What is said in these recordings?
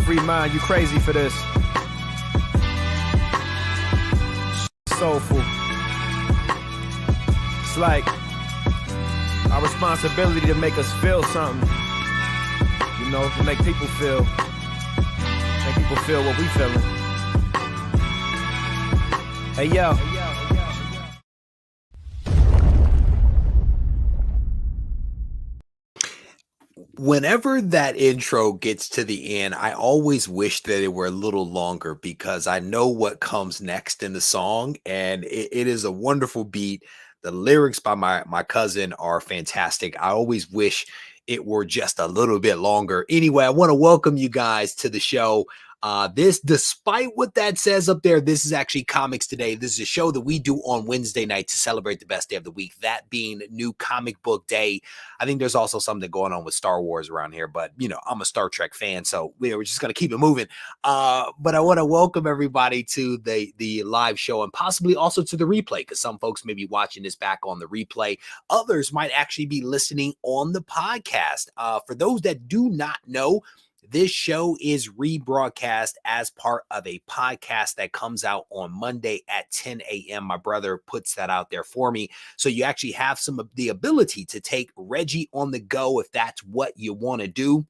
Free mind, you crazy for this. Soulful. It's like our responsibility to make us feel something. You know, to make people feel what we feeling. Hey, yo. Whenever that intro gets to the end, I always wish that it were a little longer because I know what comes next in the song, and it is a wonderful beat. The lyrics by my cousin are fantastic. I always wish it were just a little bit longer. Anyway, I want to welcome you guys to the show. Despite what that says up there, this is actually Comics Today. This is a show that we do on Wednesday night to celebrate the best day of the week, that being New Comic Book Day. I think there's also something going on with Star Wars around here, but you know, I'm a Star Trek fan, so we're just gonna keep it moving. But I want to welcome everybody to the live show and possibly also to the replay, because some folks may be watching this back on the replay. Others might actually be listening on the podcast. For those that do not know, this show is rebroadcast as part of a podcast that comes out on Monday at 10 a.m. My brother puts that out there for me. So you actually have some of the ability to take Regie on the go if that's what you want to do.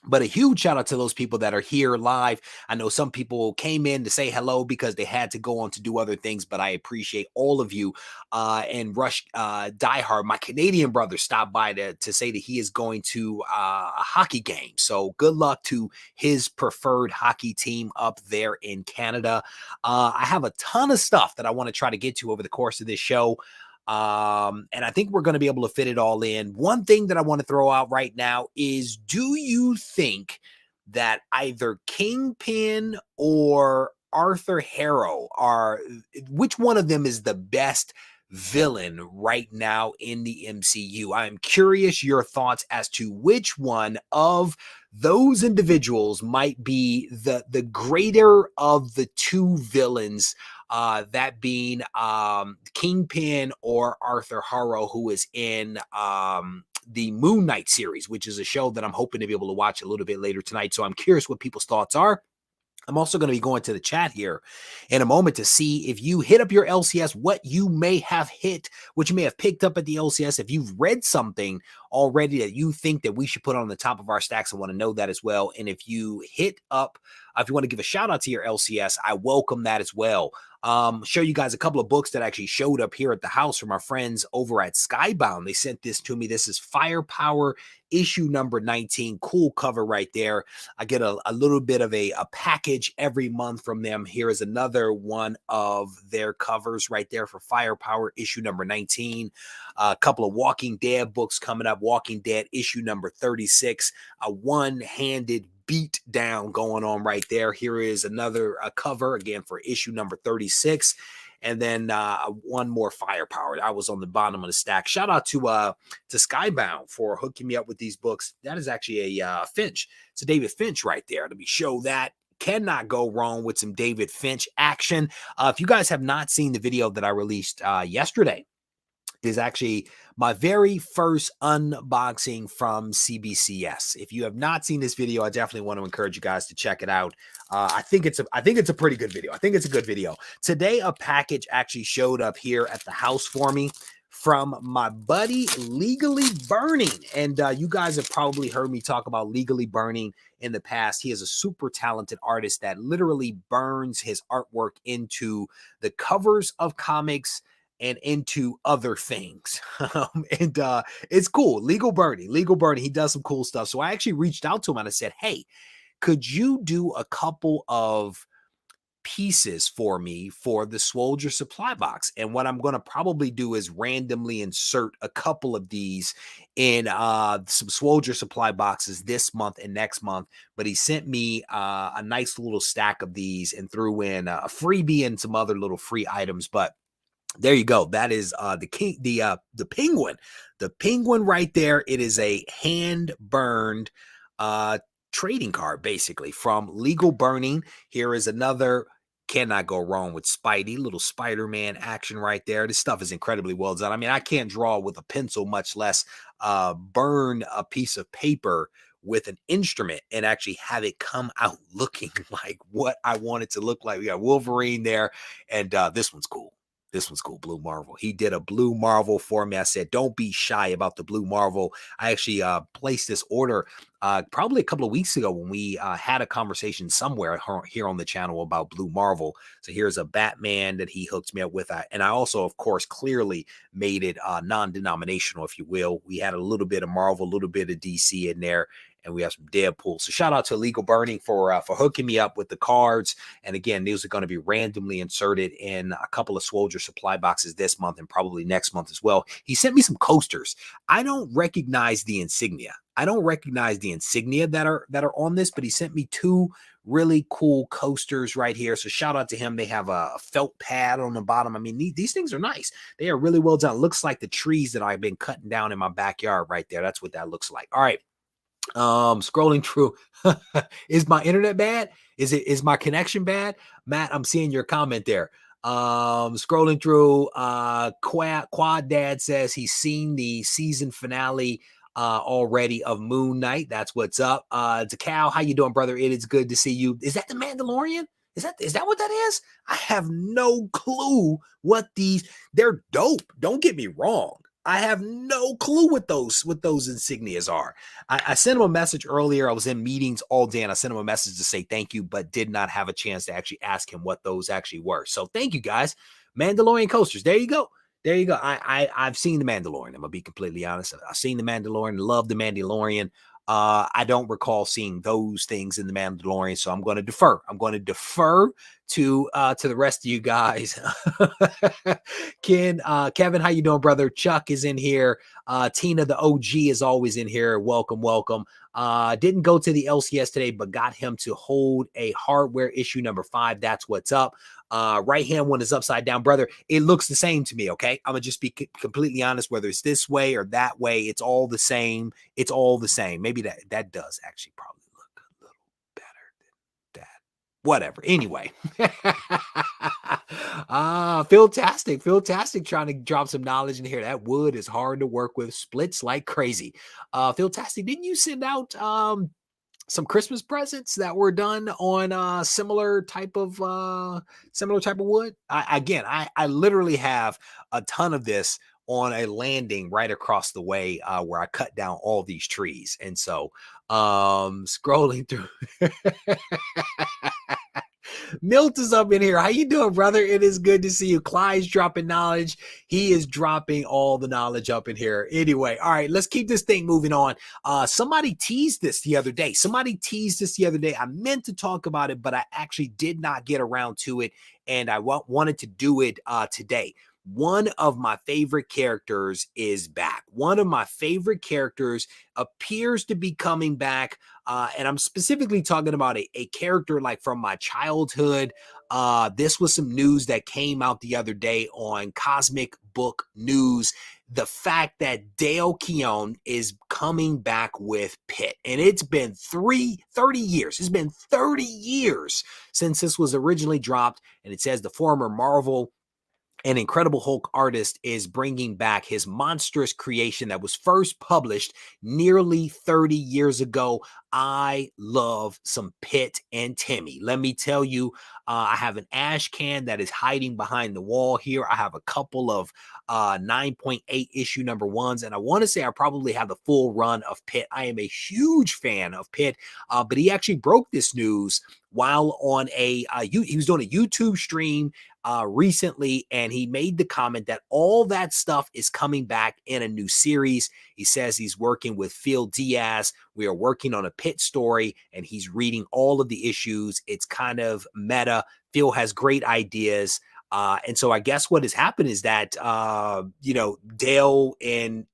But a huge shout out to those people that are here live. I know some people came in to say hello because they had to go on to do other things, but I appreciate all of you. And Rush Diehard, my Canadian brother, stopped by to say that he is going to a hockey game. So good luck to his preferred hockey team up there in Canada. I have a ton of stuff that I want to try to get to over the course of this show. And I think we're going to be able to fit it all in. One thing that I want to throw out right now is, do you think that either Kingpin or Arthur Harrow which one of them is the best villain right now in the MCU? I'm curious your thoughts as to which one of those individuals might be the greater of the two villains, that being Kingpin or Arthur Harrow, who is in the Moon Knight series, which is a show that I'm hoping to be able to watch a little bit later tonight. So I'm curious what people's thoughts are. I'm also going to be going to the chat here in a moment to see if you hit up your LCS, what you may have hit, what you may have picked up at the LCS. If you've read something already that you think that we should put on the top of our stacks, I want to know that as well. And if you hit up, if you want to give a shout out to your LCS, I welcome that as well. Show you guys a couple of books that actually showed up here at the house from our friends over at Skybound. They sent this to me. This is Firepower issue number 19. Cool cover right there. I get a little bit of a package every month from them. Here is another one of their covers right there for Firepower issue number 19. A couple of Walking Dead books coming up. Walking Dead issue number 36. A one-handed beat down going on right there. Here is another cover again for issue number 36, and then one more Firepower. I was on the bottom of the stack. Shout out to Skybound for hooking me up with these books. That is actually a Finch. It's a David Finch right there. Let me show that. Cannot go wrong with some David Finch action. If you guys have not seen the video that I released yesterday, is actually my very first unboxing from CBCS. If you have not seen this video, I definitely want to encourage you guys to check it out. I think it's a pretty good video. I think it's a good video. Today, a package actually showed up here at the house for me from my buddy Legally Burning. And you guys have probably heard me talk about Legally Burning in the past. He is a super talented artist that literally burns his artwork into the covers of comics and into other things. And it's cool. Legal Bernie, he does some cool stuff. So I actually reached out to him and I said, hey, could you do a couple of pieces for me for the Swoldier supply box? And what I'm going to probably do is randomly insert a couple of these in some Swoldier supply boxes this month and next month. But he sent me a nice little stack of these and threw in a freebie and some other little free items. But there you go. That is the penguin. The penguin right there. It is a hand burned trading card, basically, from Legal Burning. Here is another. Cannot go wrong with Spidey. Little Spider-Man action right there. This stuff is incredibly well done. I mean, I can't draw with a pencil, much less burn a piece of paper with an instrument and actually have it come out looking like what I want it to look like. We got Wolverine there, and this one's cool. This one's cool. Blue Marvel. He did a Blue Marvel for me. I said, don't be shy about the Blue Marvel. I actually placed this order probably a couple of weeks ago when we had a conversation somewhere here on the channel about Blue Marvel. So here's a Batman that he hooked me up with. And I also, of course, clearly made it non-denominational, if you will. We had a little bit of Marvel, a little bit of DC in there, and we have some Deadpool. So shout out to Illegal Burning for hooking me up with the cards. And again, these are going to be randomly inserted in a couple of Swoldier supply boxes this month and probably next month as well. He sent me some coasters. I don't recognize the insignia. I don't recognize the insignia that are on this, but he sent me two really cool coasters right here. So shout out to him. They have a felt pad on the bottom. I mean, these things are nice. They are really well done. It looks like the trees that I've been cutting down in my backyard right there. That's what that looks like. All right. Scrolling through. Is my internet bad? Is my connection bad? Matt, I'm seeing your comment there. Scrolling through, Quad Dad says he's seen the season finale already of Moon Knight. That's what's up. Decal, how you doing, brother? It is good to see you. Is that the Mandalorian? Is that what that is? I have no clue what they're dope. Don't get me wrong. I have no clue what those insignias are. I sent him a message earlier. I was in meetings all day and I sent him a message to say thank you, but did not have a chance to actually ask him what those actually were. So thank you guys. Mandalorian coasters. There you go. There you go. I've seen the Mandalorian. I'm gonna be completely honest. I've seen the Mandalorian, love the Mandalorian. I don't recall seeing those things in the Mandalorian, so I'm going to defer. I'm going to defer to the rest of you guys. Kevin, how you doing, brother? Chuck is in here. Tina, the OG, is always in here. Welcome, welcome. Didn't go to the LCS today, but got him to hold a hardware issue number 5. That's what's up. Right hand one is upside down, brother. It looks the same to me. Okay, I'm gonna just be completely honest. Whether it's this way or that way, it's all the same. It's all the same. Maybe that does actually probably look a little better than that. Whatever. Anyway, Philtastic trying to drop some knowledge in here. That wood is hard to work with. Splits like crazy. Philtastic, didn't you send out some Christmas presents that were done on similar type of wood? I literally have a ton of this on a landing right across the way where I cut down all these trees. And so scrolling through Milt is up in here. How you doing, brother? It is good to see you. Clyde's dropping knowledge. He is dropping all the knowledge up in here. Anyway, all right, let's keep this thing moving on. Somebody teased this the other day. I meant to talk about it, but I actually did not get around to it, and I wanted to do it today. One of my favorite characters is back. One of my favorite characters appears to be coming back. And I'm specifically talking about a character like from my childhood. This was some news that came out the other day on Cosmic Book News. The fact that Dale Keown is coming back with PITT. And it's been 30 years. It's been 30 years since this was originally dropped. And it says the former Marvel an Incredible Hulk artist is bringing back his monstrous creation that was first published nearly 30 years ago. I love some PITT and Timmy. Let me tell you, I have an ash can that is hiding behind the wall here. I have a couple of 9.8 issue number 1s, and I want to say I probably have the full run of PITT. I am a huge fan of PITT, but he actually broke this news while on he was doing a YouTube stream recently, and he made the comment that all that stuff is coming back in a new series. He says he's working with Phil Diaz. We are working on a PITT story, and he's reading all of the issues. It's kind of meta. Phil has great ideas. And so I guess what has happened is that, Dale and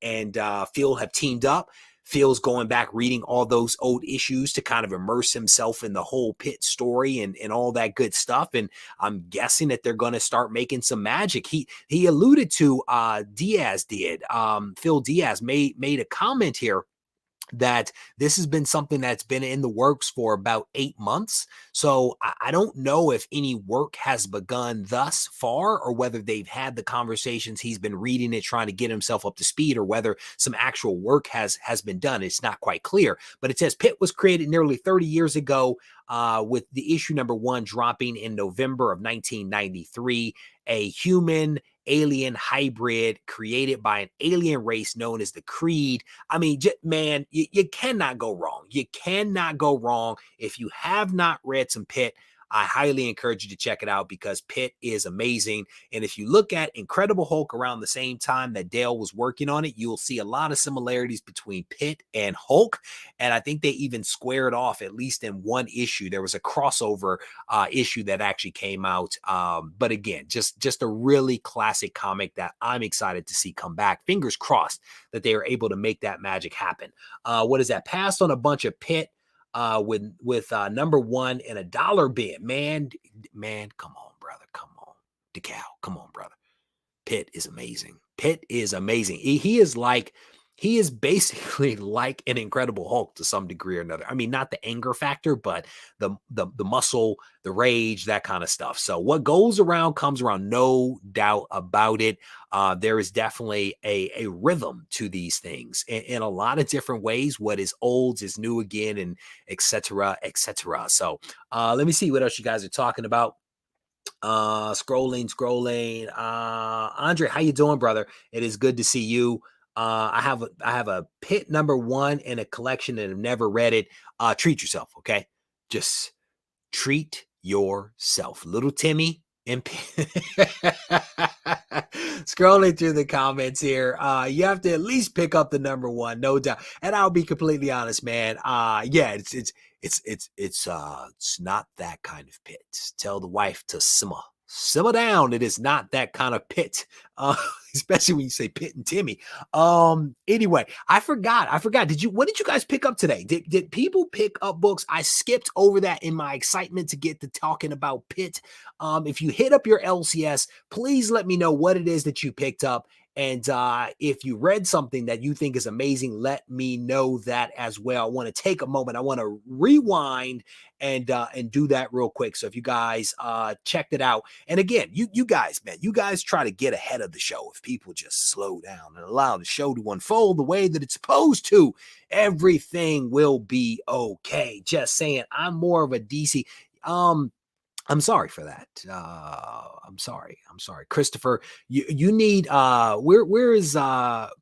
Phil have teamed up. Phil's going back, reading all those old issues to kind of immerse himself in the whole PITT story and all that good stuff. And I'm guessing that they're going to start making some magic. He alluded to Diaz did. Phil Diaz made a comment here. that this has been something that's been in the works for about 8 months. So I don't know if any work has begun thus far, or whether they've had the conversations, he's been reading it, trying to get himself up to speed, or whether some actual work has been done. It's not quite clear, but it says PITT was created nearly 30 years ago, with the issue number 1 dropping in November of 1993. A human alien hybrid created by an alien race known as the Creed. I mean, man, you cannot go wrong. You cannot go wrong. If you have not read some PITT, I highly encourage you to check it out, because PITT is amazing. And if you look at Incredible Hulk around the same time that Dale was working on it, you'll see a lot of similarities between PITT and Hulk. And I think they even squared off, at least in one issue. There was a crossover issue that actually came out. But again, just a really classic comic that I'm excited to see come back. Fingers crossed that they are able to make that magic happen. What is that? Passed on a bunch of PITT with number 1 in a dollar bin. Man, come on, brother. Come on. Decal, come on, brother. PITT is amazing. PITT is amazing. He is basically like an Incredible Hulk to some degree or another. I mean, not the anger factor, but the muscle, the rage, that kind of stuff. So what goes around comes around, no doubt about it. There is definitely a rhythm to these things in a lot of different ways. What is old is new again, and et cetera, et cetera. So let me see what else you guys are talking about. Scrolling. Andre, how you doing, brother? It is good to see you. I have a PITT number 1 in a collection and have never read it. Treat yourself, okay? Just treat yourself. Little Timmy and scrolling through the comments here. You have to at least pick up the number 1, no doubt. And I'll be completely honest, man. Yeah, it's not that kind of PITT. Tell the wife to simmer down. It is not that kind of PITT, especially when you say PITT and Timmy. Anyway, I forgot. What did you guys pick up today? Did people pick up books? I skipped over that in my excitement to get to talking about PITT. If you hit up your LCS, please let me know what it is that you picked up. And if you read something that you think is amazing, let me know that as well. I want to take a moment. I want to rewind and do that real quick. So if you guys checked it out, and again, you guys, man, you guys try to get ahead of the show. If people just slow down and allow the show to unfold the way that it's supposed to, everything will be okay. Just saying, I'm more of a DC. I'm sorry for that. I'm sorry. Christopher, you need where is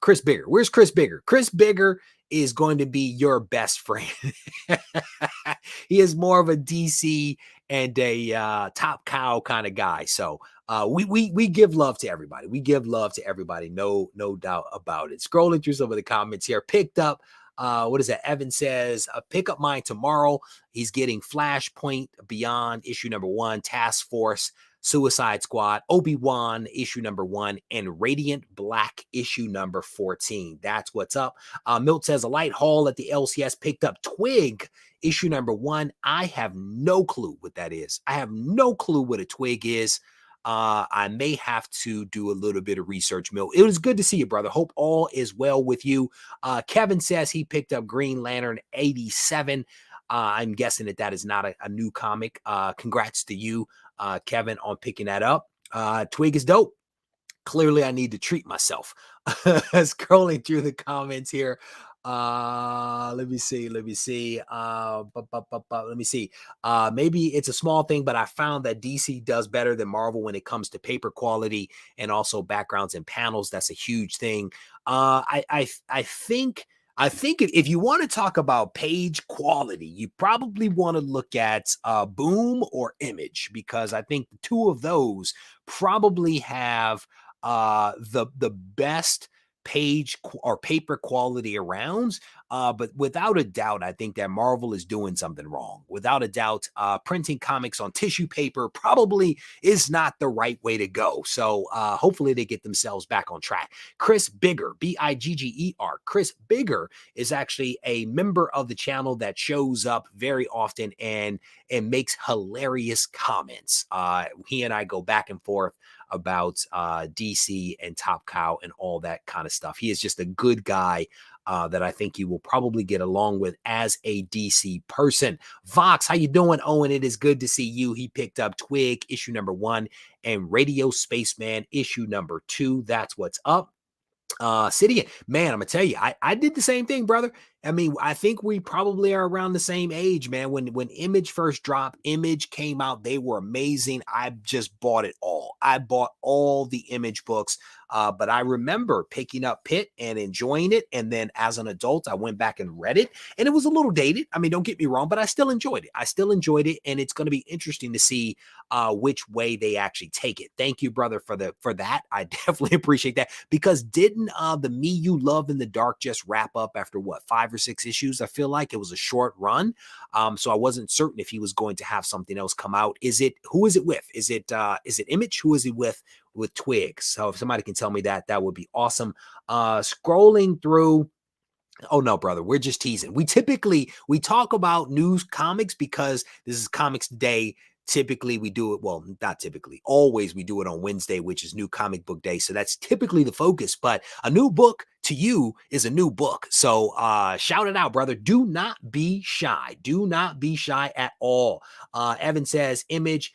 Chris Bigger? Where's Chris Bigger? Chris Bigger is going to be your best friend. He is more of a DC and a top cow kind of guy. So we give love to everybody. We give love to everybody. No doubt about it. Scrolling through some of the comments here, picked up. What is that? Evan says, pick up mine tomorrow. He's getting Flashpoint Beyond issue number 1, Task Force, Suicide Squad, Obi-Wan issue number 1, and Radiant Black issue number 14. That's what's up. Milt says, a light haul at the LCS, picked up Twig issue number 1. I have no clue what that is. I have no clue what a Twig is. I may have to do a little bit of research, Milt. It was good to see you, brother. Hope all is well with you. Kevin says he picked up Green Lantern 87. I'm guessing that is not a new comic. Congrats to you, Kevin, on picking that up. Twig is dope. Clearly, I need to treat myself. Scrolling through the comments here. Let me see. Let me see. Maybe it's a small thing, but I found that DC does better than Marvel when it comes to paper quality and also backgrounds and panels. That's a huge thing. I think if you want to talk about page quality, you probably want to look at Boom or Image, because I think the two of those probably have the best page or paper quality around. But without a doubt, I think that Marvel is doing something wrong. Without a doubt, printing comics on tissue paper probably is not the right way to go. So hopefully they get themselves back on track. Chris Bigger, Bigger. Chris Bigger is actually a member of the channel that shows up very often and makes hilarious comments. He and I go back and forth about DC and Top Cow and all that kind of stuff. He is just a good guy that I think you will probably get along with as a DC person. Vox, how you doing? Owen, it is good to see you. He picked up Twig, issue number 1, and Radio Spaceman, issue number 2. That's what's up. City, man, I'm gonna tell you, I did the same thing, brother. I mean, I think we probably are around the same age, man. When Image first dropped, Image came out, they were amazing. I just bought it all. I bought all the Image books. But I remember picking up PITT and enjoying it. And then as an adult, I went back and read it, and it was a little dated. I mean, don't get me wrong, but I still enjoyed it. I still enjoyed it. And it's going to be interesting to see which way they actually take it. Thank you, brother, for that. I definitely appreciate that, because didn't the Me You Love in the Dark just wrap up after what, 5 or 6 issues? I feel like it was a short run. So I wasn't certain if he was going to have something else come out. Who is it with? Is it Image? Who is he with Twig? So if somebody can tell me that would be awesome. Scrolling through. Oh no, brother, we're just teasing. We talk about news comics because this is Comics Day. Typically we do it, well, not typically, always we do it on Wednesday, which is New Comic Book Day. So that's typically the focus, but a new book to you is a new book. So shout it out, brother. Do not be shy. Do not be shy at all. Evan says, Image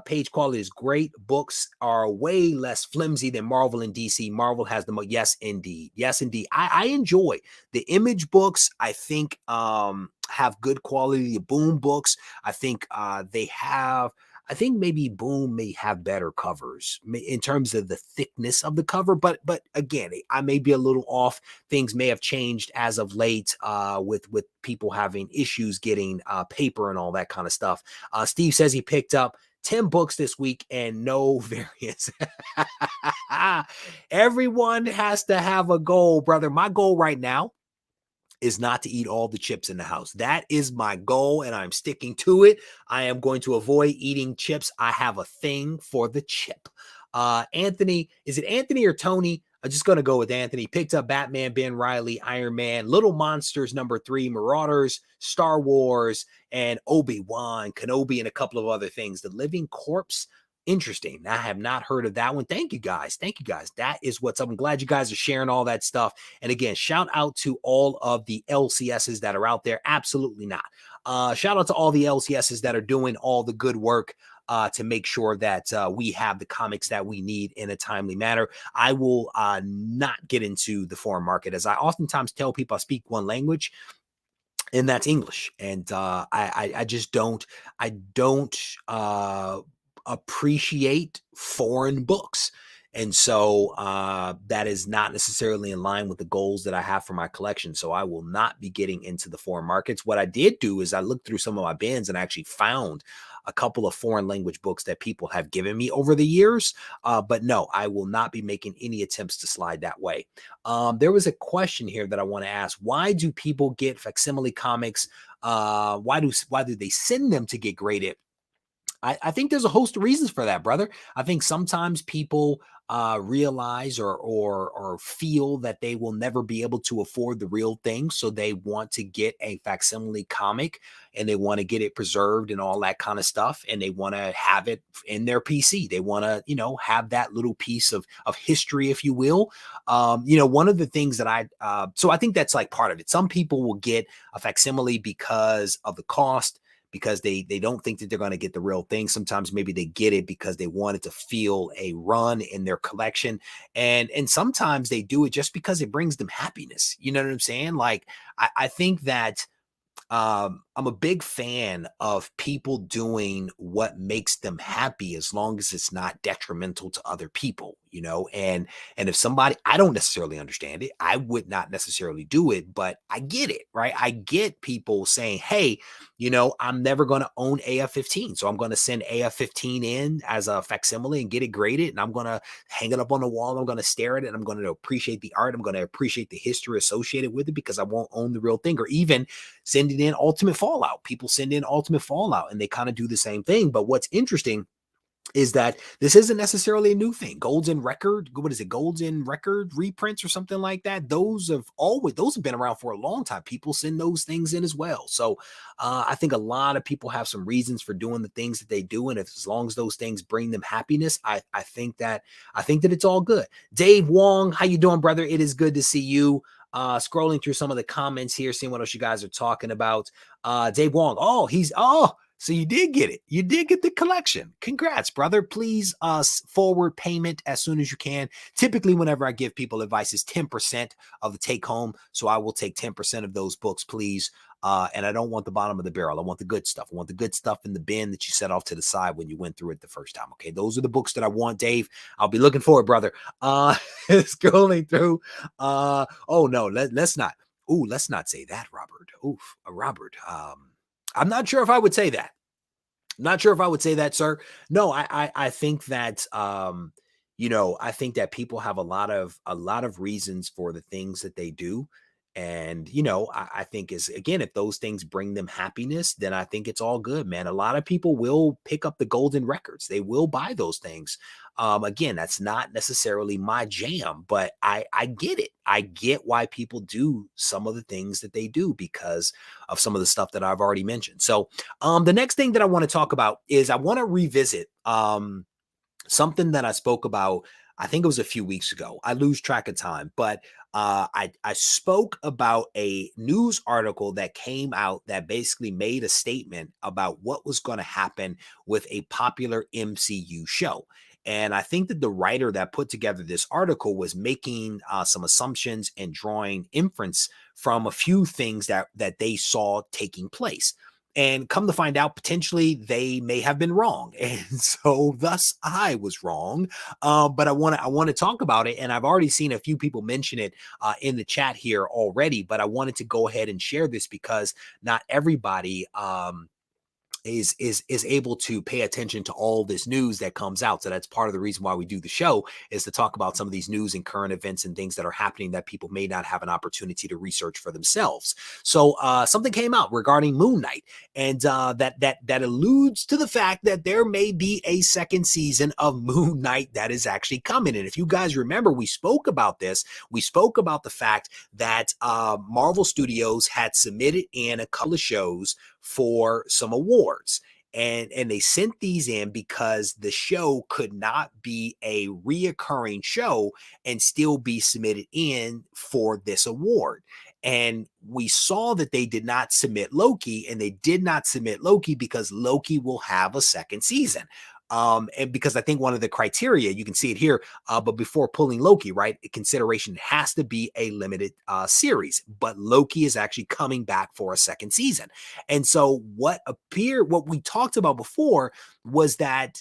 page quality is great. Books are way less flimsy than Marvel and DC. Marvel has the most. Yes, indeed. Yes, indeed. I enjoy the Image books. I think have good quality. The Boom books, I think they have. I think maybe Boom may have better covers in terms of the thickness of the cover, but again, I may be a little off. Things may have changed as of late with people having issues getting paper and all that kind of stuff. Steve says he picked up 10 books this week and no variants. Everyone has to have a goal, brother. My goal right now is not to eat all the chips in the house. That is my goal, and I'm sticking to it. I am going to avoid eating chips. I have a thing for the chip. Anthony, is it Anthony or Tony? I'm just going to go with Anthony. Picked up Batman, Ben Reilly, Iron Man, Little Monsters #3, Marauders, Star Wars, and Obi-Wan Kenobi, and a couple of other things. The Living Corpse. Interesting. I have not heard of that one. Thank you guys. Thank you guys. That is what's up. I'm glad you guys are sharing all that stuff. And again, shout out to all of the LCSs that are out there. Absolutely not. Shout out to all the LCSs that are doing all the good work to make sure that we have the comics that we need in a timely manner. I will not get into the foreign market, as I oftentimes tell people I speak one language, and that's English. And I just don't appreciate foreign books. And so that is not necessarily in line with the goals that I have for my collection. So I will not be getting into the foreign markets. What I did do is I looked through some of my bins and actually found a couple of foreign language books that people have given me over the years. But no, I will not be making any attempts to slide that way. There was a question here that I want to ask. Why do people get facsimile comics? Why do they send them to get graded? I think there's a host of reasons for that, brother. I think sometimes people realize or feel that they will never be able to afford the real thing. So they want to get a facsimile comic and they want to get it preserved and all that kind of stuff. And they want to have it in their PC. They want to, have that little piece of history, if you will. One of the things that so I think that's like part of it. Some people will get a facsimile because of the cost, because they don't think that they're going to get the real thing. Sometimes maybe they get it because they wanted to feel a run in their collection. And sometimes they do it just because it brings them happiness. You know what I'm saying? Like, I think that I'm a big fan of people doing what makes them happy, as long as it's not detrimental to other people, and if somebody, I don't necessarily understand it, I would not necessarily do it, but I get it, right? I get people saying, hey, I'm never going to own AF-15. So I'm going to send AF-15 in as a facsimile and get it graded. And I'm going to hang it up on the wall. I'm going to stare at it. And I'm going to appreciate the art. I'm going to appreciate the history associated with it, because I won't own the real thing. Or even sending in Ultimate Fallout. People send in Ultimate Fallout and they kind of do the same thing. But what's interesting is that this isn't necessarily a new thing. Golds in record, what is it? Golds in record reprints or something like that. Those have been around for a long time. People send those things in as well. So I think a lot of people have some reasons for doing the things that they do, and if, as long as those things bring them happiness, I think that it's all good. Dave Wong, how you doing, brother? It is good to see you. Scrolling through some of the comments here, seeing what else you guys are talking about. Dave Wong, so you did get it. You did get the collection. Congrats, brother. Please forward payment as soon as you can. Typically, whenever I give people advice, is 10% of the take home. So I will take 10% of those books, please. And I don't want the bottom of the barrel. I want the good stuff. I want the good stuff in the bin that you set off to the side when you went through it the first time. Okay, those are the books that I want, Dave. I'll be looking for it, brother. Scrolling through. Oh no, let's not. Ooh, let's not say that, Robert. Oof, Robert. I'm not sure if I would say that. I'm not sure if I would say that, sir. No, I think that I think that people have a lot of reasons for the things that they do. And I think is, again, if those things bring them happiness, then I think it's all good, man. A lot of people will pick up the golden records. They will buy those things. Again, that's not necessarily my jam, but I get it. I get why people do some of the things that they do because of some of the stuff that I've already mentioned. So the next thing that I want to talk about is I want to revisit something that I spoke about. I think it was a few weeks ago. I lose track of time, but I spoke about a news article that came out that basically made a statement about what was going to happen with a popular MCU show. And I think that the writer that put together this article was making some assumptions and drawing inference from a few things that they saw taking place. And come to find out, potentially they may have been wrong, and so thus I was wrong. But I want to talk about it, and I've already seen a few people mention it in the chat here already. But I wanted to go ahead and share this because not everybody is able to pay attention to all this news that comes out. So that's part of the reason why we do the show, is to talk about some of these news and current events and things that are happening that people may not have an opportunity to research for themselves. So something came out regarding Moon Knight, and that alludes to the fact that there may be a second season of Moon Knight that is actually coming. And if you guys remember, we spoke about this. We spoke about the fact that Marvel Studios had submitted in a couple of shows for some awards, and they sent these in because the show could not be a reoccurring show and still be submitted in for this award. And we saw that they did not submit Loki, and they did not submit Loki because Loki will have a second season. And because I think one of the criteria, you can see it here, but before pulling Loki, right, consideration has to be a limited series, but Loki is actually coming back for a second season. And so what we talked about before was that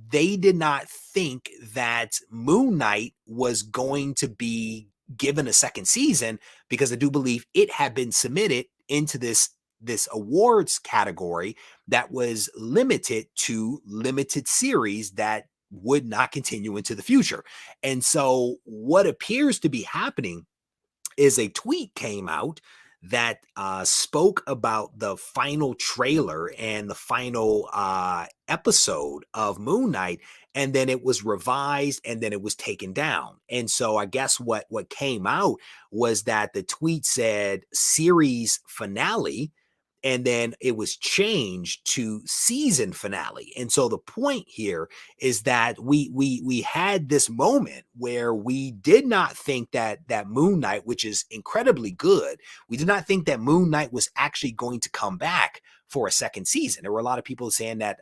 they did not think that Moon Knight was going to be given a second season, because I do believe it had been submitted into this awards category that was limited to limited series that would not continue into the future. And so what appears to be happening is a tweet came out that spoke about the final trailer and the final episode of Moon Knight, and then it was revised and then it was taken down. And so I guess what came out was that the tweet said series finale, and then it was changed to season finale. And so the point here is that we had this moment where we did not think that Moon Knight, which is incredibly good, we did not think that Moon Knight was actually going to come back for a second season. There were a lot of people saying that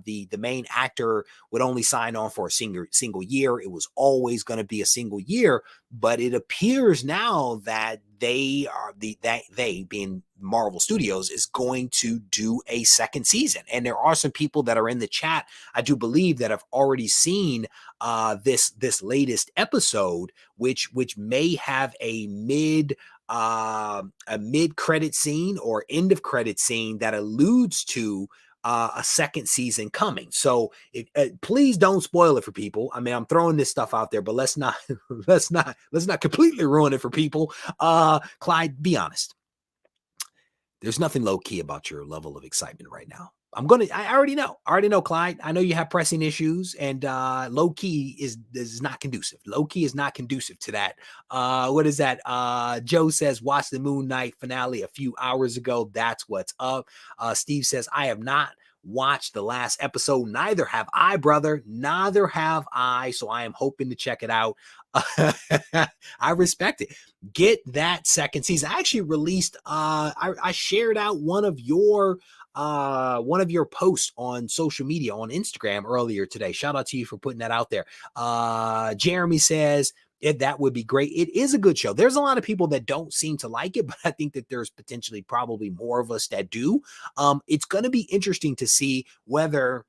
the main actor would only sign on for a single year. It was always going to be a single year, but it appears now that they being Marvel Studios is going to do a second season. And there are some people that are in the chat, I do believe, that have already seen this latest episode, which may have a mid-credit scene or end of credit scene that alludes to a second season coming. So please don't spoil it for people. I mean, I'm throwing this stuff out there, but let's not completely ruin it for people. Clyde, be honest. There's nothing low key about your level of excitement right now. I already know, Clyde. I know you have pressing issues, and low key is not conducive. Low key is not conducive to that. What is that? Joe says, watch the Moon Knight finale a few hours ago. That's what's up. Steve says, I have not watched the last episode. Neither have I, brother. Neither have I. So I am hoping to check it out. I respect it. Get that second season. I actually released, I shared out one of your posts on social media on Instagram earlier today. Shout out to you for putting that out there. Jeremy says that would be great. It is a good show. There's a lot of people that don't seem to like it, but I think that there's potentially probably more of us that do. It's going to be interesting to see whether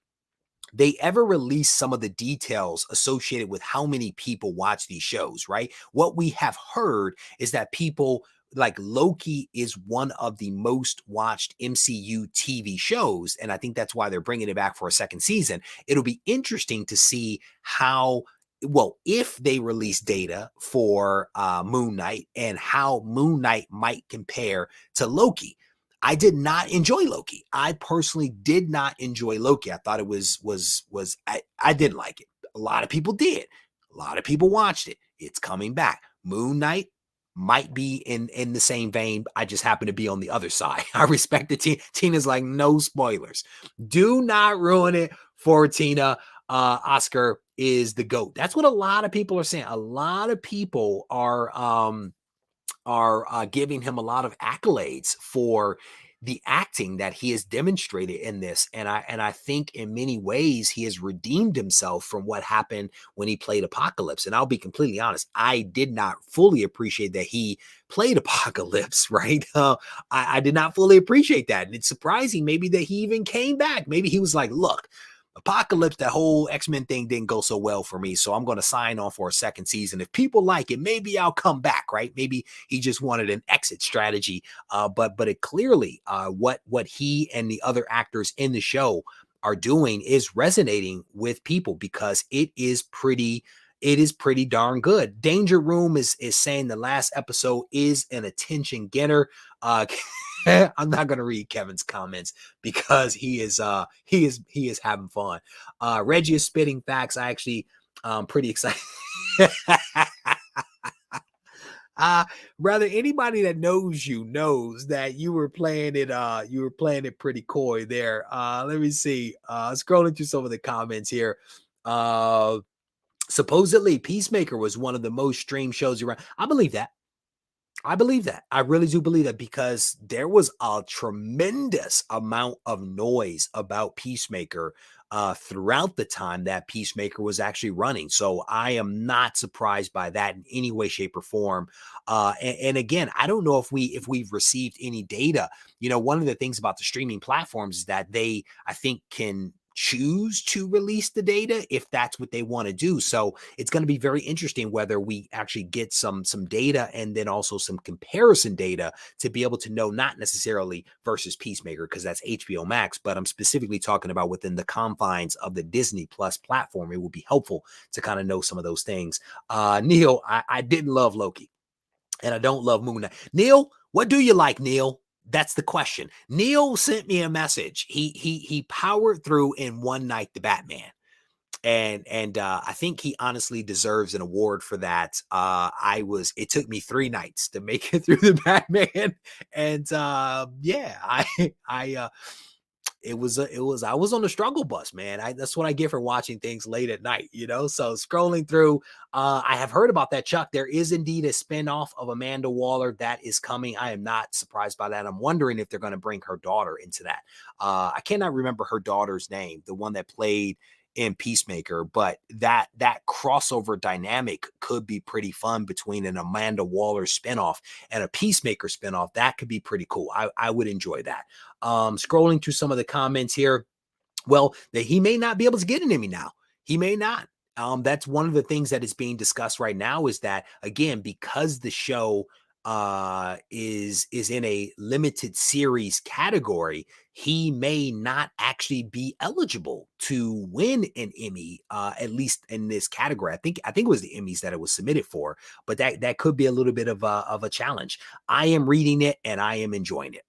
they ever release some of the details associated with how many people watch these shows, right? What we have heard is that people like Loki is one of the most watched MCU TV shows. And I think that's why they're bringing it back for a second season. It'll be interesting to see how, well, if they release data for Moon Knight and how Moon Knight might compare to Loki. I did not enjoy Loki. I personally did not enjoy Loki. I thought it I didn't like it. A lot of people did. A lot of people watched it. It's coming back. Moon Knight might be in the same vein. I just happen to be on the other side. I respect the Tina's like, no spoilers. Do not ruin it for Tina. Oscar is the GOAT. That's what a lot of people are saying. A lot of people are giving him a lot of accolades for the acting that he has demonstrated in this. And I think in many ways he has redeemed himself from what happened when he played Apocalypse. And I'll be completely honest, I did not fully appreciate that he played Apocalypse, right? I did not fully appreciate that. And it's surprising maybe that he even came back. Maybe he was like, look, Apocalypse, that whole X-Men thing didn't go so well for me, so I'm going to sign on for a second season. If people like it, maybe I'll come back, right? Maybe he just wanted an exit strategy. But it clearly, what he and the other actors in the show are doing is resonating with people because it is pretty darn good. Danger Room is saying the last episode is an attention getter. I'm not going to read Kevin's comments because he is having fun. Regie is spitting facts. I actually pretty excited. Rather, anybody that knows you knows that you were playing it pretty coy there. Let me see. Scrolling through some of the comments here. Supposedly Peacemaker was one of the most streamed shows around. I believe that. I really do believe that because there was a tremendous amount of noise about Peacemaker throughout the time that Peacemaker was actually running. So I am not surprised by that in any way, shape, or form. And again, I don't know if we've received any data. You know, one of the things about the streaming platforms is that they, I think, can choose to release the data if that's what they want to do. So it's going to be very interesting whether we actually get some data and then also some comparison data to be able to know not necessarily versus Peacemaker because that's HBO Max, but I'm specifically talking about within the confines of the Disney Plus platform. It would be helpful to kind of know some of those things. Neil, I didn't love Loki and I don't love Moon Knight. Neil, what do you like, Neil? That's the question. Neil sent me a message. He powered through in one night the Batman. And I think he honestly deserves an award for that. It took me 3 nights to make it through the Batman. And yeah, I was on the struggle bus, man. That's what I get for watching things late at night, you know? So scrolling through, I have heard about that, Chuck. There is indeed a spinoff of Amanda Waller that is coming. I am not surprised by that. I'm wondering if they're going to bring her daughter into that. I cannot remember her daughter's name, the one that played in Peacemaker, but that crossover dynamic could be pretty fun between an Amanda Waller spinoff and a Peacemaker spinoff. That could be pretty cool. I would enjoy that. Scrolling through some of the comments here. Well, that he may not be able to get an Emmy now. He may not. That's one of the things that is being discussed right now is that, again, because the show is in a limited series category, he may not actually be eligible to win an Emmy, at least in this category. I think it was the Emmys that it was submitted for, but that could be a little bit of a challenge. I am reading it and I am enjoying it.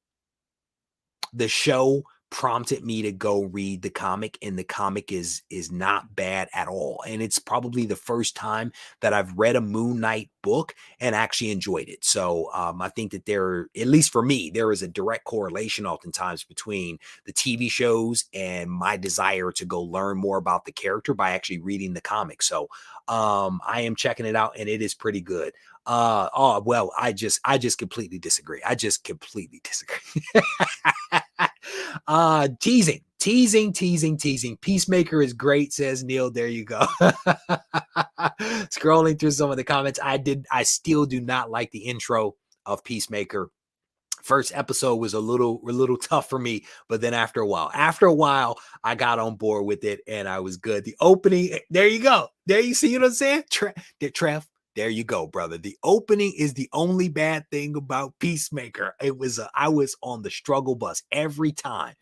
The show prompted me to go read the comic, and the comic is not bad at all. And it's probably the first time that I've read a Moon Knight book and actually enjoyed it. So I think that there, at least for me, there is a direct correlation oftentimes between the TV shows and my desire to go learn more about the character by actually reading the comic. So I am checking it out, and it is pretty good. Well, I just completely disagree. I just completely disagree. Teasing. Peacemaker is great, says Neil. There you go. Scrolling through some of the comments, I still do not like the intro of Peacemaker. First episode was a little tough for me, but then after a while, I got on board with it and I was good. The opening, there you go. There you see what I'm saying? Trev, there you go, brother. The opening is the only bad thing about Peacemaker. I was on the struggle bus every time.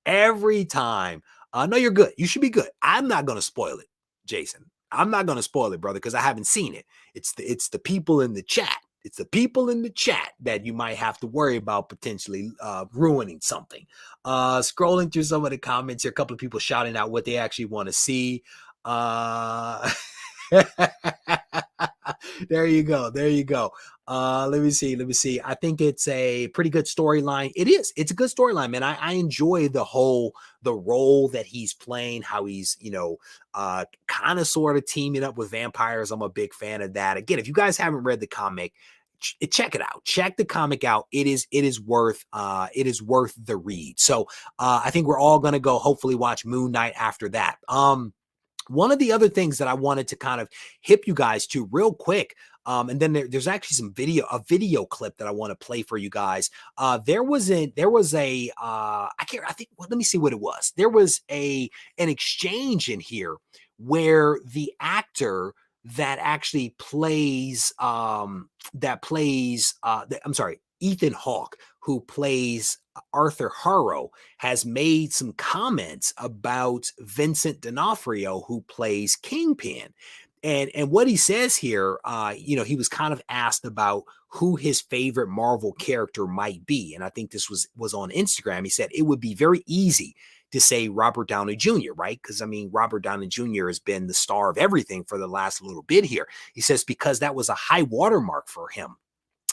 No, you're good. You should be good. I'm not going to spoil it, Jason. I'm not going to spoil it, brother, because I haven't seen it. It's the people in the chat. It's the people in the chat that you might have to worry about potentially ruining something. Scrolling through some of the comments here, a couple of people shouting out what they actually want to see. There you go. Let me see. I think it's a pretty good storyline. It's a good storyline, man. I enjoy the role that he's playing, how he's, kind of sort of teaming up with vampires. I'm a big fan of that. Again, if you guys haven't read the comic, check it out. Check the comic out. It is worth the read. So I think we're all going to go hopefully watch Moon Knight after that. One of the other things that I wanted to kind of hip you guys to real quick, and then there's actually a video clip that I want to play for you guys. Let me see what it was. There was an exchange in here where the actor that actually plays, Ethan Hawke, who plays Arthur Harrow, has made some comments about Vincent D'Onofrio, who plays Kingpin. And what he says here, he was kind of asked about who his favorite Marvel character might be. And I think this was on Instagram. He said it would be very easy to say Robert Downey Jr., right? Because, Robert Downey Jr. has been the star of everything for the last little bit here. He says because that was a high watermark for him.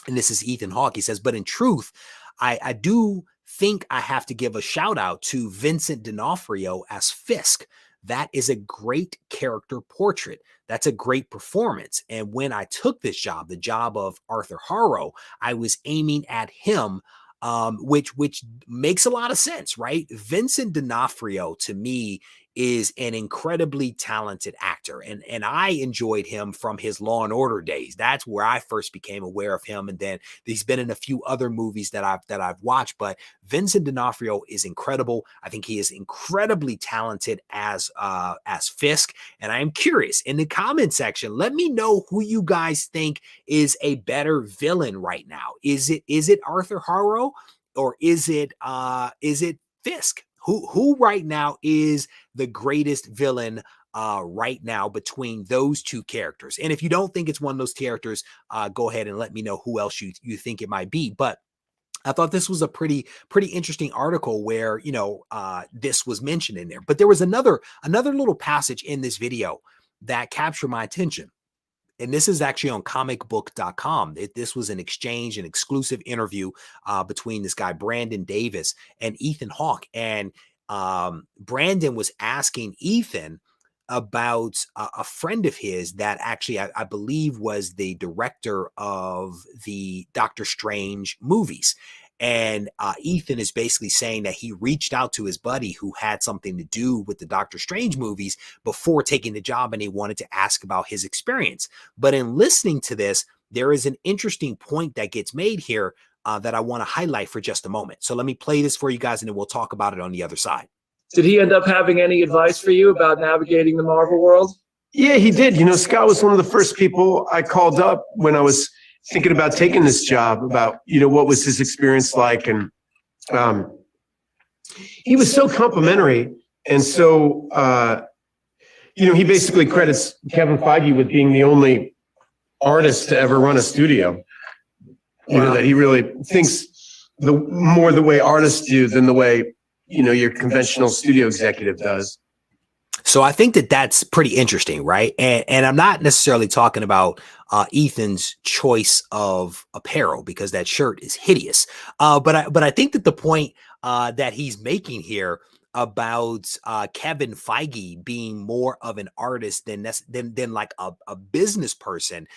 And this is Ethan Hawke. He says, but in truth, I do think I have to give a shout out to Vincent D'Onofrio as Fisk. That is a great character portrait. That's a great performance. And when I took this job, the job of Arthur Harrow, I was aiming at him, which makes a lot of sense, right? Vincent D'Onofrio, to me, is an incredibly talented actor. And I enjoyed him from his Law and Order days. That's where I first became aware of him. And then he's been in a few other movies that I've watched, but Vincent D'Onofrio is incredible. I think he is incredibly talented as Fisk. And I am curious, in the comment section, let me know who you guys think is a better villain right now. Is it Arthur Harrow, or is it Fisk? Who right now is the greatest villain right now between those two characters? And if you don't think it's one of those characters, go ahead and let me know who else you think it might be. But I thought this was a pretty interesting article where, this was mentioned in there. But there was another little passage in this video that captured my attention. And this is actually on comicbook.com. This was an exclusive interview between this guy, Brandon Davis, and Ethan Hawke. And Brandon was asking Ethan about a friend of his that actually, I believe, was the director of the Doctor Strange movies. And Ethan is basically saying that he reached out to his buddy who had something to do with the Doctor Strange movies before taking the job, and he wanted to ask about his experience. But in listening to this, there is an interesting point that gets made here that I want to highlight for just a moment. So let me play this for you guys, and then we'll talk about it on the other side. Did he end up having any advice for you about navigating the Marvel world? Yeah, he did. Scott was one of the first people I called up when I was thinking about taking this job, about, what was his experience like. And he was so complimentary. And so, he basically credits Kevin Feige with being the only artist to ever run a studio. That he really thinks more the way artists do than the way, your conventional studio executive does. So I think that that's pretty interesting, right? And I'm not necessarily talking about Ethan's choice of apparel, because that shirt is hideous. But I think that the point that he's making here about Kevin Feige being more of an artist than like a business person,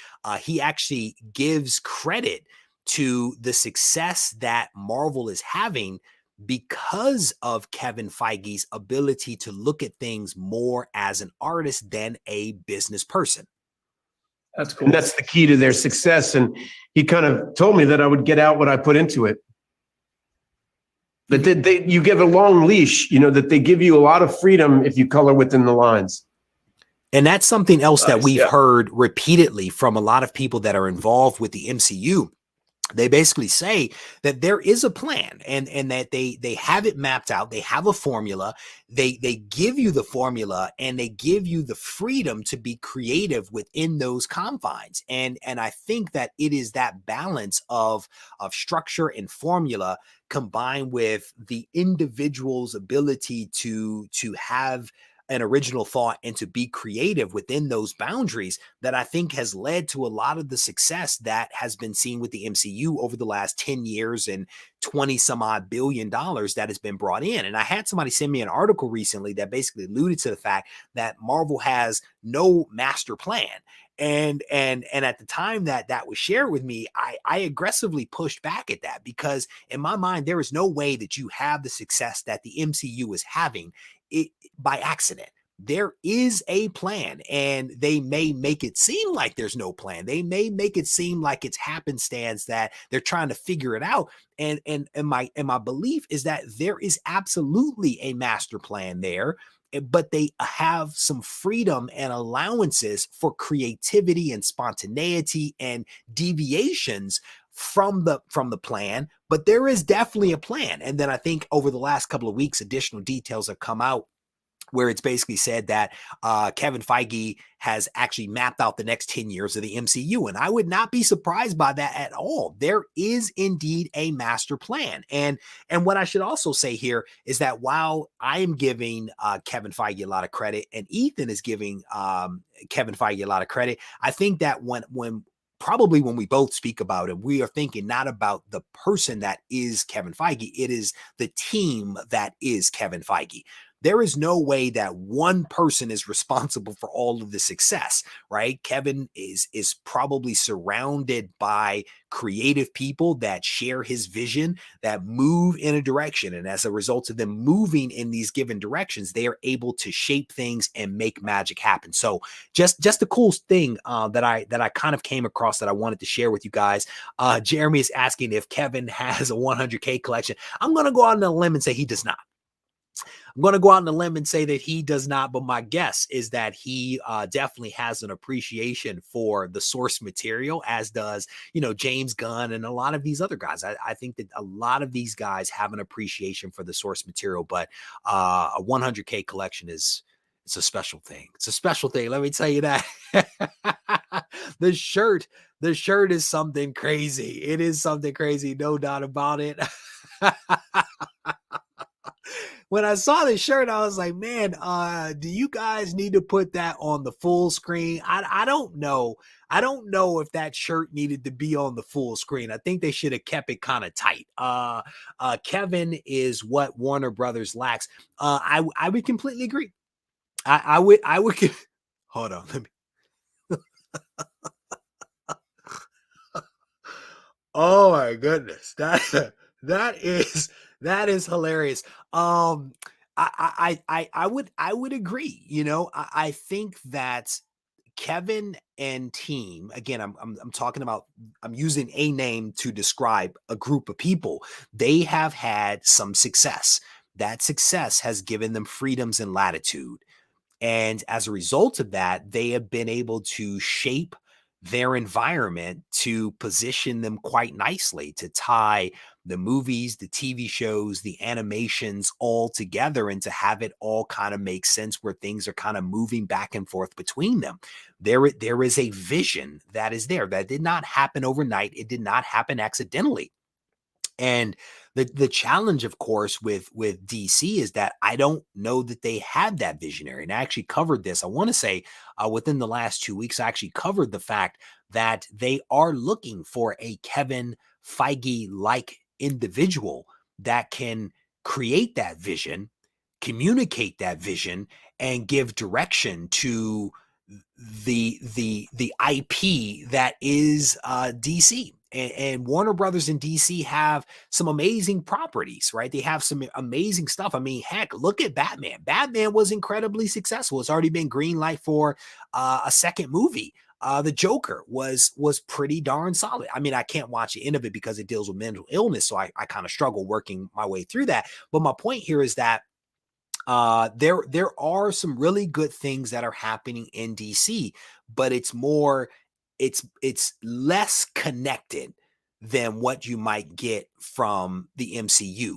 he actually gives credit to the success that Marvel is having because of Kevin Feige's ability to look at things more as an artist than a business person. That's cool. And that's the key to their success. And he kind of told me that I would get out what I put into it. But you give a long leash, that they give you a lot of freedom if you color within the lines. And that's something else that we've Yeah. heard repeatedly from a lot of people that are involved with the MCU. They basically say that there is a plan and that they have it mapped out. They have a formula. They give you the formula and they give you the freedom to be creative within those confines. And I think that it is that balance of structure and formula combined with the individual's ability to have an original thought and to be creative within those boundaries that I think has led to a lot of the success that has been seen with the MCU over the last 10 years and 20 some odd $billion that has been brought in. And I had somebody send me an article recently that basically alluded to the fact that Marvel has no master plan. And at the time that was shared with me, I aggressively pushed back at that, because in my mind, there is no way that you have the success that the MCU is having it by accident. There is a plan, and they may make it seem like there's no plan. They may make it seem like it's happenstance that they're trying to figure it out. And my belief is that there is absolutely a master plan there, but they have some freedom and allowances for creativity and spontaneity and deviations from the plan. But there is definitely a plan. And then I think over the last couple of weeks, additional details have come out where it's basically said that Kevin Feige has actually mapped out the next 10 years of the MCU. And I would not be surprised by that at all. There is indeed a master plan. And what I should also say here is that while I am giving Kevin Feige a lot of credit, and Ethan is giving Kevin Feige a lot of credit, I think that when we both speak about it, we are thinking not about the person that is Kevin Feige. It is the team that is Kevin Feige. There is no way that one person is responsible for all of the success, right? Kevin is probably surrounded by creative people that share his vision, that move in a direction. And as a result of them moving in these given directions, they are able to shape things and make magic happen. So just the cool thing that I kind of came across that I wanted to share with you guys. Jeremy is asking if Kevin has a 100K collection. I'm going to go out on a limb and say he does not. I'm going to go out on a limb and say that he does not, but my guess is that he definitely has an appreciation for the source material, as does, James Gunn and a lot of these other guys. I think that a lot of these guys have an appreciation for the source material, but a 100K collection it's a special thing. It's a special thing. Let me tell you that. The shirt is something crazy. It is something crazy. No doubt about it. When I saw the shirt, I was like, man, do you guys need to put that on the full screen? I don't know. I don't know if that shirt needed to be on the full screen. I think they should have kept it kind of tight. Kevin is what Warner Brothers lacks. I would completely agree. I would hold on. Let me. Oh my goodness. That is hilarious. I would agree. I think that Kevin and team, again, I'm talking about, I'm using a name to describe a group of people. They have had some success. That success has given them freedoms and latitude. And as a result of that, they have been able to shape their environment to position them quite nicely, to tie the movies, the TV shows, the animations all together, and to have it all kind of make sense where things are kind of moving back and forth between them. There is a vision that is there that did not happen overnight. It did not happen accidentally. And the challenge, of course, with DC is that I don't know that they have that visionary. And I actually covered this. I want to say within the last 2 weeks, I actually covered the fact that they are looking for a Kevin Feige-like individual that can create that vision, communicate that vision, and give direction to the IP that is DC. And Warner Brothers and DC have some amazing properties, right? They have some amazing stuff. I mean, heck, look at Batman. Batman was incredibly successful. It's already been green light for a second movie. The Joker was pretty darn solid. I mean, I can't watch the end of it because it deals with mental illness, so I kind of struggle working my way through that. But my point here is that there are some really good things that are happening in DC, but it's less connected than what you might get from the MCU.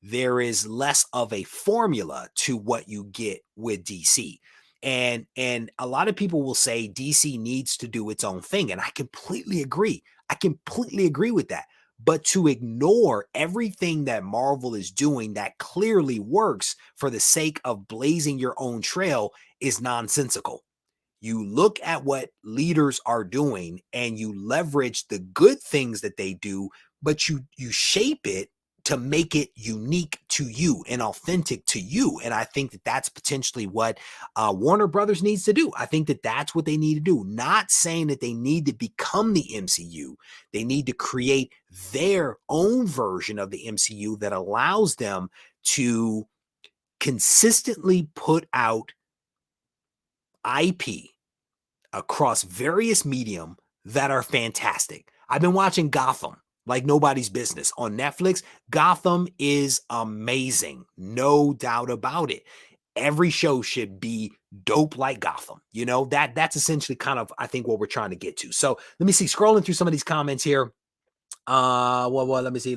There is less of a formula to what you get with DC. And a lot of people will say DC needs to do its own thing. And I completely agree. I completely agree with that. But to ignore everything that Marvel is doing that clearly works for the sake of blazing your own trail is nonsensical. You look at what leaders are doing and you leverage the good things that they do, but you shape it to make it unique to you and authentic to you. And I think that that's potentially what Warner Brothers needs to do. I think that that's what they need to do. Not saying that they need to become the MCU. They need to create their own version of the MCU that allows them to consistently put out IP across various medium that are fantastic. I've been watching Gotham like nobody's business on Netflix. Gotham is amazing. No doubt about it. Every show should be dope like Gotham. You know, that's essentially kind of, I think, what we're trying to get to. So let me see, scrolling through some of these comments here. Let me see.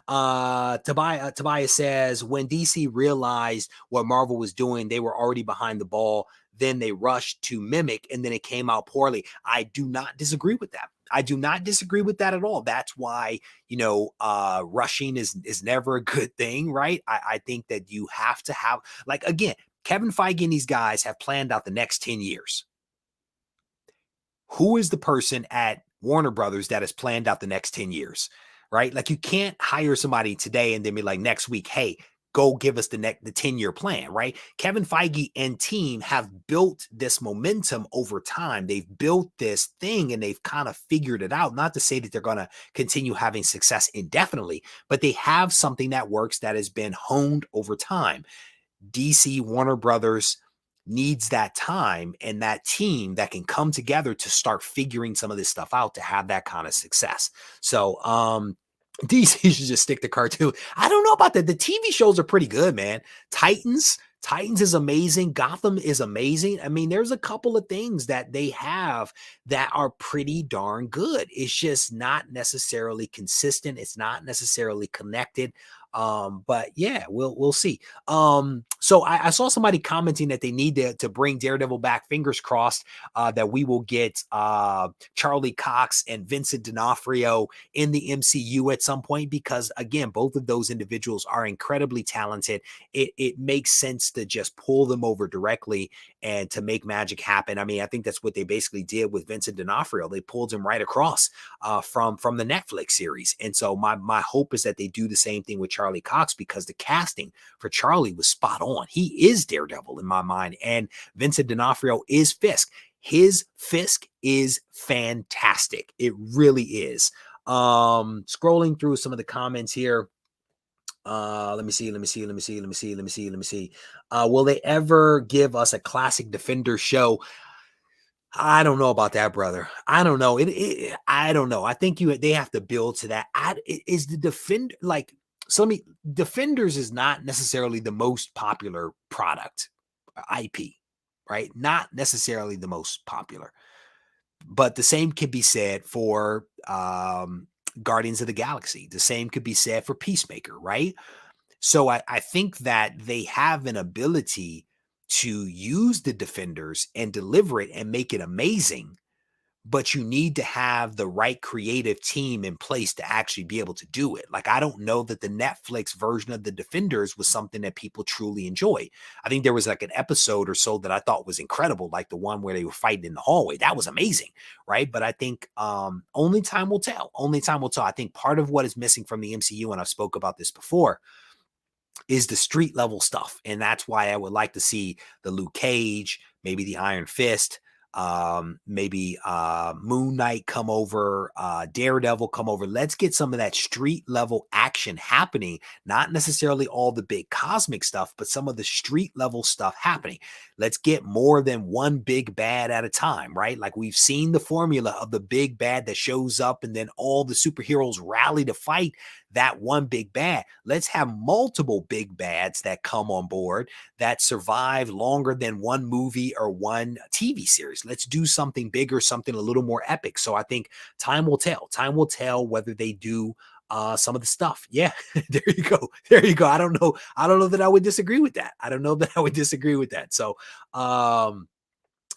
Tobias says, when DC realized what Marvel was doing, they were already behind the ball. Then they rushed to mimic, and then it came out poorly. I do not disagree with that. I do not disagree with that at all. That's why, rushing is never a good thing, right? I think that you have to have, like, again, Kevin Feige and these guys have planned out the next 10 years. Who is the person at Warner Brothers that has planned out the next 10 years, right? Like, you can't hire somebody today and then be like, next week, hey, go give us the 10-year plan, right? Kevin Feige and team have built this momentum over time. They've built this thing and they've kind of figured it out. Not to say that they're going to continue having success indefinitely, but they have something that works that has been honed over time. DC, Warner Brothers needs that time and that team that can come together to start figuring some of this stuff out to have that kind of success. So, DC should just stick to cartoon. I don't know about that. The TV shows are pretty good, man. Titans is amazing. Gotham is amazing. I mean, there's a couple of things that they have that are pretty darn good. It's just not necessarily consistent. It's not necessarily connected. But yeah, we'll see. So I saw somebody commenting that they need to bring Daredevil back. Fingers crossed that we will get Charlie Cox and Vincent D'Onofrio in the MCU at some point, because again, both of those individuals are incredibly talented. It makes sense to just pull them over directly and to make magic happen. I mean, I think that's what they basically did with Vincent D'Onofrio. They pulled him right across from the Netflix series. And so my hope is that they do the same thing with Charlie Cox, because the casting for Charlie was spot on. He is Daredevil in my mind, and Vincent D'Onofrio is Fisk. His Fisk is fantastic. It really is. Scrolling through some of the comments here. Let me see. Will they ever give us a classic Defender show? I don't know about that, brother. I don't know. I don't know. I think they have to build to that. Is the Defender like? So Defenders is not necessarily the most popular product, IP, right? Not necessarily the most popular, but the same could be said for Guardians of the Galaxy. The same could be said for Peacemaker, right? So I think that they have an ability to use the Defenders and deliver it and make it amazing. but you need to have the right creative team in place to actually be able to do it. Like, I don't know that the Netflix version of the Defenders was something that people truly enjoy. I think there was like an episode or so that I thought was incredible, like the one where they were fighting in the hallway. That was amazing, right? But I think only time will tell. Only time will tell. I think part of what is missing from the MCU, and I've spoke about this before, is the street level stuff. And that's why I would like to see the Luke Cage, maybe the Iron Fist, maybe Moon Knight come over, Daredevil come over. Let's get some of that street level action happening, not necessarily all the big cosmic stuff, but some of the street level stuff happening. Let's get more than one big bad at a time, right? Like, we've seen the formula of the big bad that shows up and then all the superheroes rally to fight that one big bad. Let's have multiple big bads that come on board that survive longer than one movie or one TV series. Let's do something bigger, something a little more epic. So I think time will tell. Time will tell whether they do some of the stuff. Yeah, there you go. There you go. I don't know. I don't know that I would disagree with that. I don't know that I would disagree with that. So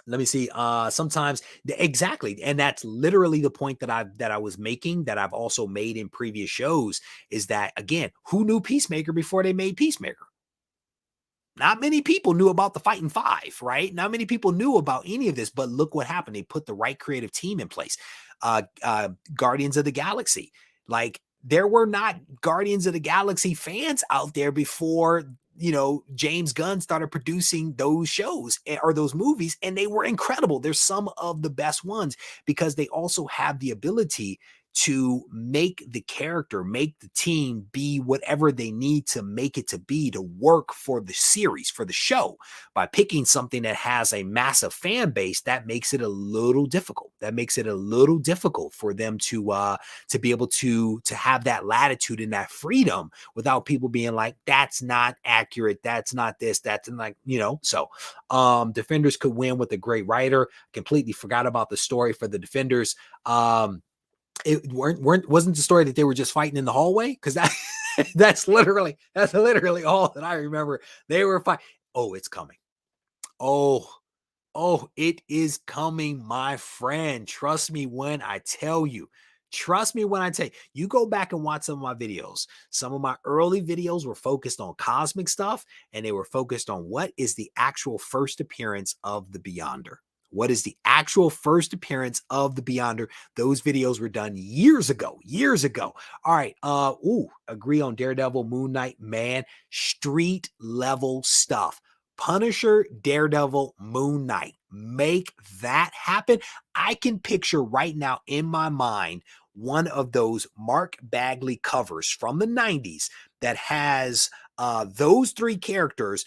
let me see. Sometimes exactly, and that's literally the point that I was making, that I've also made in previous shows, is that, again, who knew Peacemaker before they made Peacemaker? Not many people knew about the Fighting Five, right? Not many people knew about any of this, but look what happened. They put the right creative team in place. Guardians of the Galaxy, like, there were not Guardians of the Galaxy fans out there before, James Gunn started producing those shows or those movies, and they were incredible. They're some of the best ones because they also have the ability to make the character, make the team be whatever they need to make it to be, to work for the series, for the show. By picking something that has a massive fan base, that makes it a little difficult. That makes it a little difficult for them to be able to have that latitude and that freedom without people being like, that's not accurate, that's not this, that's like, so Defenders could win with a great writer. Completely forgot about the story for the Defenders. It wasn't the story that they were just fighting in the hallway, because that's literally all that I remember. They were fighting. Oh, it's coming. Oh, it is coming, my friend. Trust me when I tell you. Trust me when I tell you. You go back and watch some of my videos. Some of my early videos were focused on cosmic stuff, and they were focused on what is the actual first appearance of the Beyonder. What is the actual first appearance of the Beyonder? Those videos were done years ago. All right. Agree on Daredevil, Moon Knight, man. Street level stuff. Punisher, Daredevil, Moon Knight. Make that happen. I can picture right now in my mind one of those Mark Bagley covers from the 90s that has those three characters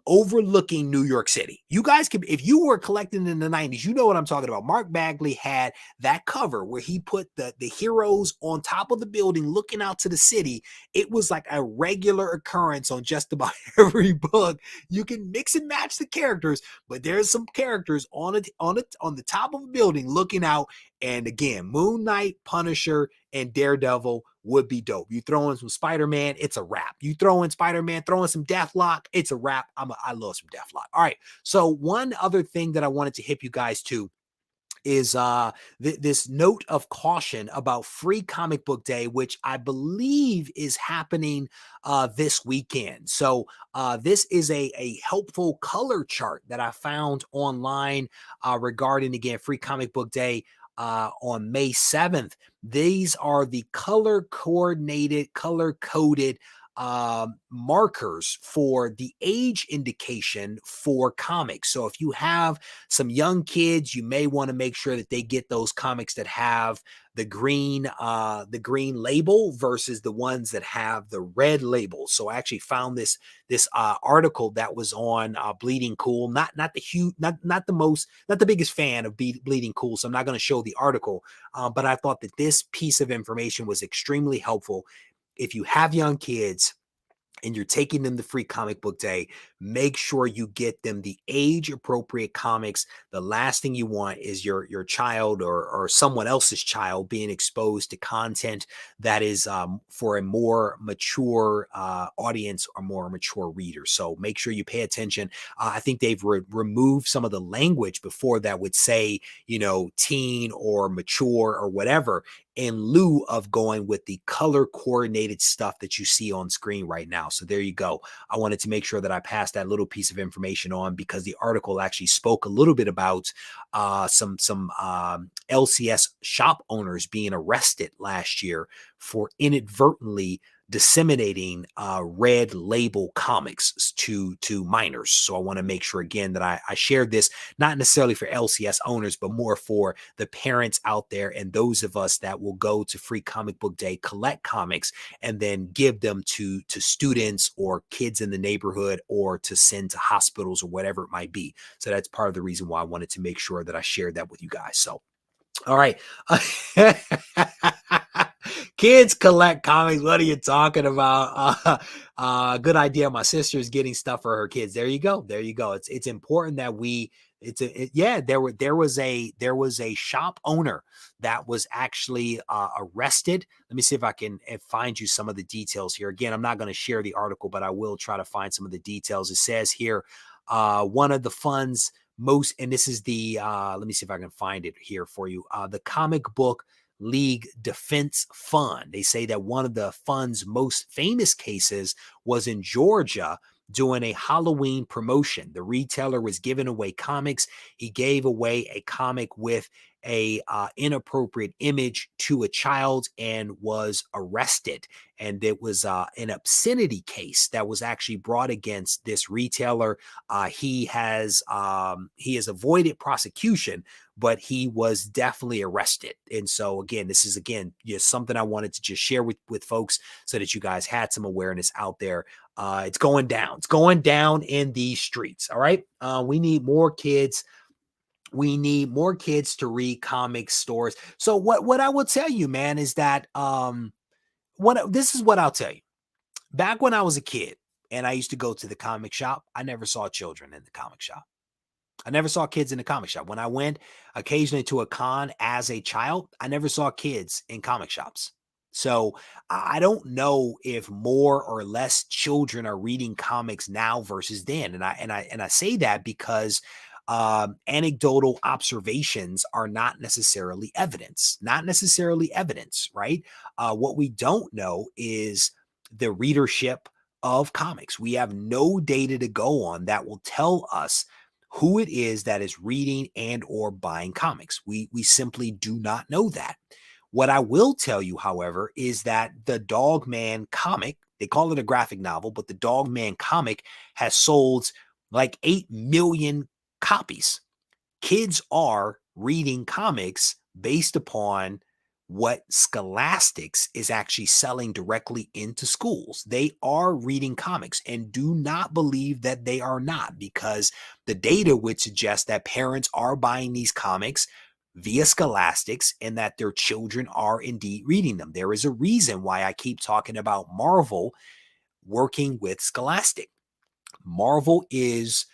overlooking New York City. You guys can, if you were collecting in the 90s, you know what I'm talking about. Mark Bagley had that cover where he put the heroes on top of the building looking out to the city. It was like a regular occurrence on just about every book. You can mix and match the characters, but there's some characters on the top of a building looking out. And again, Moon Knight, Punisher, and Daredevil would be dope. You throw in some Spider-Man, it's a wrap. You throw in Spider-Man, throw in some Deathlock, it's a wrap. I love some Deathlock. All right. So one other thing that I wanted to hip you guys to is this note of caution about Free Comic Book Day, which I believe is happening this weekend. So this is a helpful color chart that I found online regarding, again, Free Comic Book Day on May 7th. These are the color-coded markers for the age indication for comics. So if you have some young kids, you may want to make sure that they get those comics that have the green label versus the ones that have the red label. So I actually found this article that was on Bleeding Cool. Not the biggest fan of Bleeding Cool, so I'm not going to show the article. But I thought that this piece of information was extremely helpful. If you have young kids and you're taking them to Free Comic Book Day, make sure you get them the age appropriate comics. The last thing you want is your child or someone else's child being exposed to content that is for a more mature audience or more mature reader. So make sure you pay attention. I think they've removed some of the language before that would say, you know, teen or mature or whatever, in lieu of going with the color coordinated stuff that you see on screen right now. So there you go. I wanted to make sure that I passed that little piece of information on, because the article actually spoke a little bit about some LCS shop owners being arrested last year for inadvertently disseminating red label comics to minors. So I want to make sure again that I shared this, not necessarily for LCS owners, but more for the parents out there and those of us that will go to Free Comic Book Day, collect comics, and then give them to students or kids in the neighborhood, or to send to hospitals or whatever it might be. So that's part of the reason why I wanted to make sure that I shared that with you guys. So, all right. Kids collect comics. What are you talking about? Good idea. My sister's getting stuff for her kids. There you go. There you go. It's important that we. There was a shop owner that was actually arrested. Let me see if I can find you some of the details here. Again, I'm not going to share the article, but I will try to find some of the details. It says here, one of the funds most, and this is the let me see if I can find it here for you. The Comic Book League Defense Fund. They say that one of the fund's most famous cases was in Georgia doing a Halloween promotion. The retailer was giving away comics. He gave away a comic with a inappropriate image to a child and was arrested. And it was an obscenity case that was actually brought against this retailer. He has avoided prosecution, but he was definitely arrested. And so again, this is just something I wanted to just share with folks so that you guys had some awareness out there. It's going down. It's going down in these streets. All right. We need more kids. We need more kids to read comic stores. So what I will tell you, man, is that this is what I'll tell you. Back when I was a kid and I used to go to the comic shop, I never saw children in the comic shop. I never saw kids in the comic shop. When I went occasionally to a con as a child, I never saw kids in comic shops. So I don't know if more or less children are reading comics now versus then. And I say that because anecdotal observations are not necessarily evidence, right? What we don't know is the readership of comics. We have no data to go on that will tell us who it is that is reading and or buying comics. We simply do not know that. What I will tell you, however, is that the Dog Man comic, they call it a graphic novel, but the Dog Man comic has sold like 8 million copies. Kids are reading comics based upon what Scholastics is actually selling directly into schools. They are reading comics, and do not believe that they are not, because the data would suggest that parents are buying these comics via Scholastics and that their children are indeed reading them. There is a reason why I keep talking about Marvel working with Scholastic. Marvel is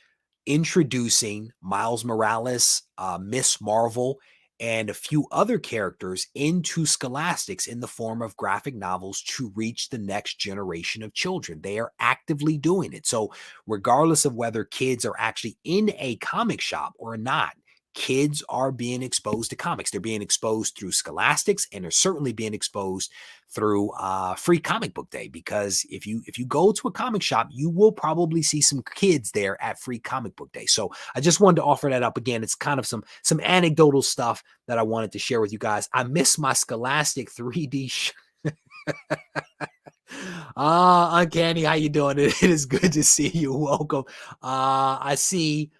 introducing Miles Morales, Miss Marvel, and a few other characters into Scholastics in the form of graphic novels to reach the next generation of children. They are actively doing it. So regardless of whether kids are actually in a comic shop or not, kids are being exposed to comics. They're being exposed through Scholastics, and they're certainly being exposed through Free Comic Book Day, because if you go to a comic shop, you will probably see some kids there at Free Comic Book Day. So I just wanted to offer that up. Again, it's kind of some anecdotal stuff that I wanted to share with you guys. I miss my Scholastic 3D Uncanny, how you doing? It is good to see you. Welcome. I see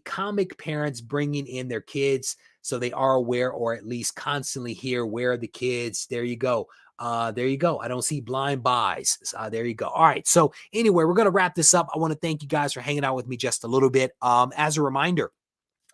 comic parents bringing in their kids so they are aware, or at least constantly hear where are the kids. There you go. There you go. I don't see blind buys. There you go. All right. So anyway, we're going to wrap this up. I want to thank you guys for hanging out with me just a little bit. As a reminder,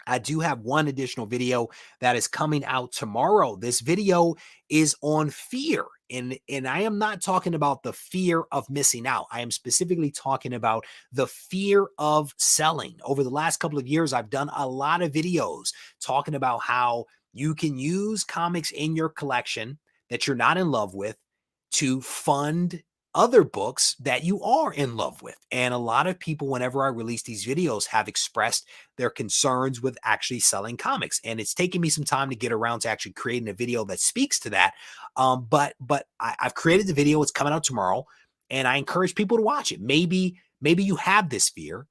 I do have one additional video that is coming out tomorrow. This video is on fear. And I am not talking about the fear of missing out. I am specifically talking about the fear of selling. Over the last couple of years, I've done a lot of videos talking about how you can use comics in your collection that you're not in love with to fund other books that you are in love with. And a lot of people, whenever I release these videos, have expressed their concerns with actually selling comics. And it's taken me some time to get around to actually creating a video that speaks to that. But I've created the video. It's coming out tomorrow. And I encourage people to watch it. Maybe you have this fear.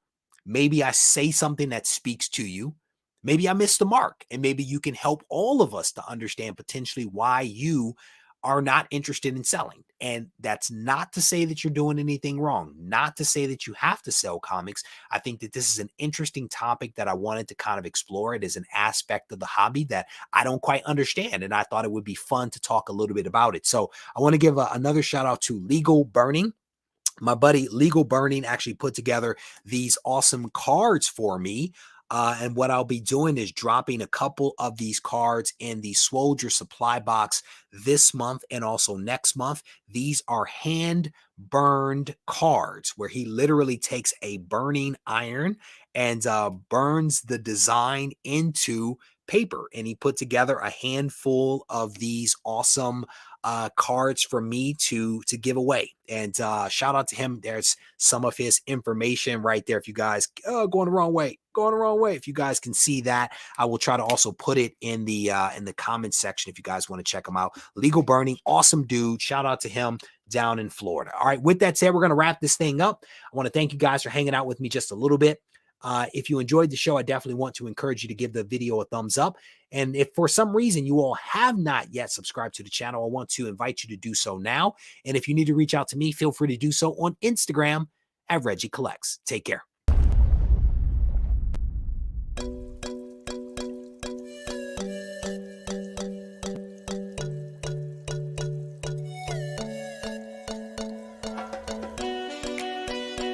Maybe I say something that speaks to you. Maybe I missed the mark. And maybe you can help all of us to understand potentially why you are not interested in selling. And that's not to say that you're doing anything wrong, not to say that you have to sell comics. I think that this is an interesting topic that I wanted to kind of explore. It is an aspect of the hobby that I don't quite understand. And I thought it would be fun to talk a little bit about it. So I want to give another shout out to Legal Burning. My buddy Legal Burning actually put together these awesome cards for me. And what I'll be doing is dropping a couple of these cards in the Swoldier supply box this month and also next month. These are hand burned cards where he literally takes a burning iron and burns the design into paper. And he put together a handful of these awesome cards for me to give away. And shout out to him. There's some of his information right there. If you guys going the wrong way. If you guys can see that, I will try to also put it in the comments section if you guys want to check him out. Legal Burning, awesome dude. Shout out to him down in Florida. All right, with that said, we're going to wrap this thing up. I want to thank you guys for hanging out with me just a little bit. If you enjoyed the show, I definitely want to encourage you to give the video a thumbs up. And if for some reason you all have not yet subscribed to the channel, I want to invite you to do so now. And if you need to reach out to me, feel free to do so on Instagram at Regie Collects. Take care.